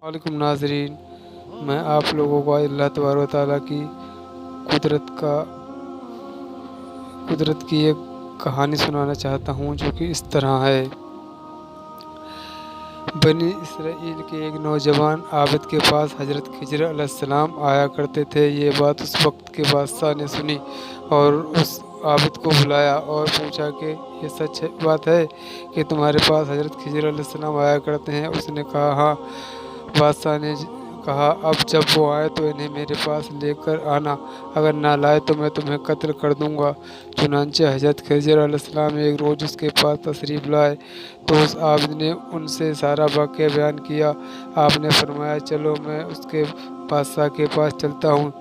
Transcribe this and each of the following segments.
वालेकुम नाज़रीन, मैं आप लोगों को आज अल्लाह तबारक व तआला की कुदरत की एक कहानी सुनाना चाहता हूँ जो कि इस तरह है। बनी इसराइल के एक नौजवान आबिद के पास हज़रत खिज़र अलैहिस्सलाम आया करते थे। ये बात उस वक्त के बादशाह ने सुनी और उस आबिद को बुलाया और पूछा कि ये सच बात है कि तुम्हारे पास हज़रत खिज़र अलैहिस्सलाम आया करते हैं? उसने कहा हाँ। बादशाह ने कहा अब जब वो आए तो इन्हें मेरे पास लेकर आना, अगर ना लाए तो मैं तुम्हें कत्ल कर दूंगा। चुनांचे हज़रत खिज़र अलैहिस्सलाम एक रोज़ उसके पास तशरीफ़ लाए तो उस आबिद ने उनसे सारा वाक़या बयान किया। आपने फरमाया चलो मैं उसके बादशाह के पास चलता हूँ।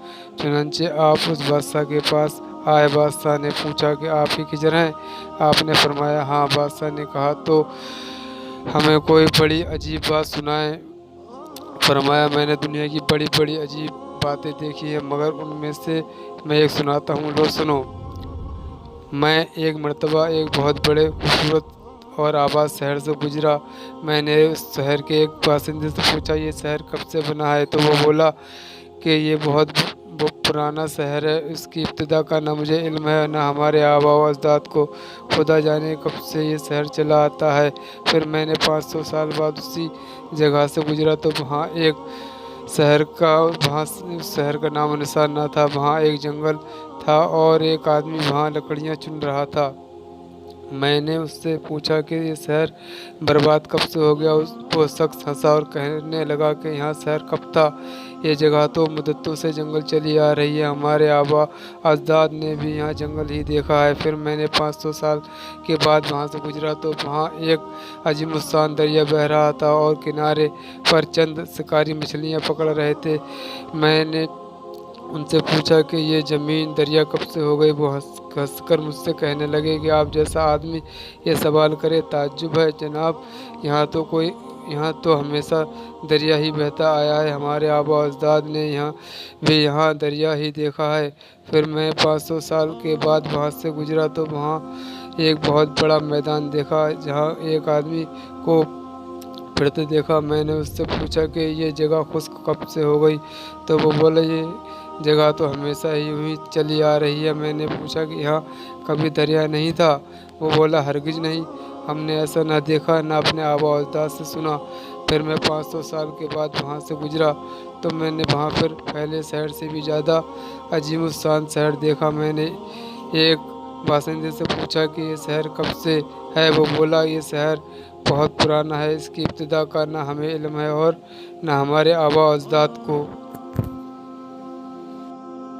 चुनांचे आप उस बादशाह के पास आए। बादशाह ने पूछा कि आप ही खिज़र हैं? आपने फरमाया हाँ। बादशाह ने कहा तो हमें कोई बड़ी अजीब बात सुनाएं। फरमाया मैंने दुनिया की बड़ी बड़ी अजीब बातें देखी हैं, मगर उनमें से मैं एक सुनाता हूँ, लो सुनो। मैं एक मर्तबा एक बहुत बड़े खूबसूरत और आबाद शहर से गुजरा। मैंने उस शहर के एक बासिंदे से पूछा ये शहर कब से बना है? तो वो बोला कि ये बहुत पुराना शहर है, इसकी इब्तिदा का ना मुझे इल्म है ना हमारे आबा व अजदाद को, खुदा जाने कब से ये शहर चला आता है। फिर मैंने 500 साल बाद उसी जगह से गुजरा तो वहाँ शहर का नामो निशान ना था। वहाँ एक जंगल था और एक आदमी वहाँ लकड़ियाँ चुन रहा था। मैंने उससे पूछा कि ये शहर बर्बाद कब से हो गया? वो शख्स हंसा और कहने लगा कि यहाँ शहर कब था, ये जगह तो मुद्दतों से जंगल चली आ रही है, हमारे आबा अजदाद ने भी यहाँ जंगल ही देखा है। फिर मैंने 500 साल के बाद वहाँ से गुजरा तो वहाँ एक अजीमुस्शान दरिया बह रहा था और किनारे पर चंद शिकारी मछलियाँ पकड़ रहे थे। मैंने उनसे पूछा कि ये ज़मीन दरिया कब से हो गई? वो हंस कर मुझसे कहने लगे कि आप जैसा आदमी ये सवाल करे ताज्जुब है जनाब, यहाँ तो हमेशा दरिया ही बहता आया है, हमारे आबा अजदाद ने यहाँ दरिया ही देखा है। फिर मैं 500 साल के बाद वहाँ से गुजरा तो वहाँ एक बहुत बड़ा मैदान देखा जहाँ एक आदमी को फिरते देखा। मैंने उससे पूछा कि ये जगह खुश्क कब से हो गई? तो वो बोले ये जगह तो हमेशा ही यूँ चली आ रही है। मैंने पूछा कि यहाँ कभी दरिया नहीं था? वो बोला हरगिज़ नहीं, हमने ऐसा ना देखा ना अपने आबा अजदाद से सुना। फिर मैं 500 साल के बाद वहाँ से गुजरा तो मैंने वहाँ फिर पहले शहर से भी ज़्यादा अजीमुस्शान शहर देखा। मैंने एक बासिंदे से पूछा कि ये शहर कब से है? वो बोला ये शहर बहुत पुराना है, इसकी इब्तिदा का ना हमें इल्म है और ना हमारे आबा अजदाद को।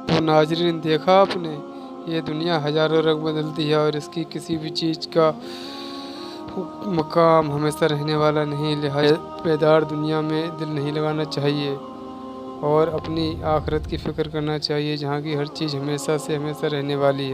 तो नाज़रीन देखा आपने, ये दुनिया हज़ारों रंग बदलती है और इसकी किसी भी चीज़ का मकाम हमेशा रहने वाला नहीं। लिहाजा बेदार दुनिया में दिल नहीं लगाना चाहिए और अपनी आखिरत की फ़िक्र करना चाहिए जहाँ की हर चीज़ हमेशा से हमेशा रहने वाली है।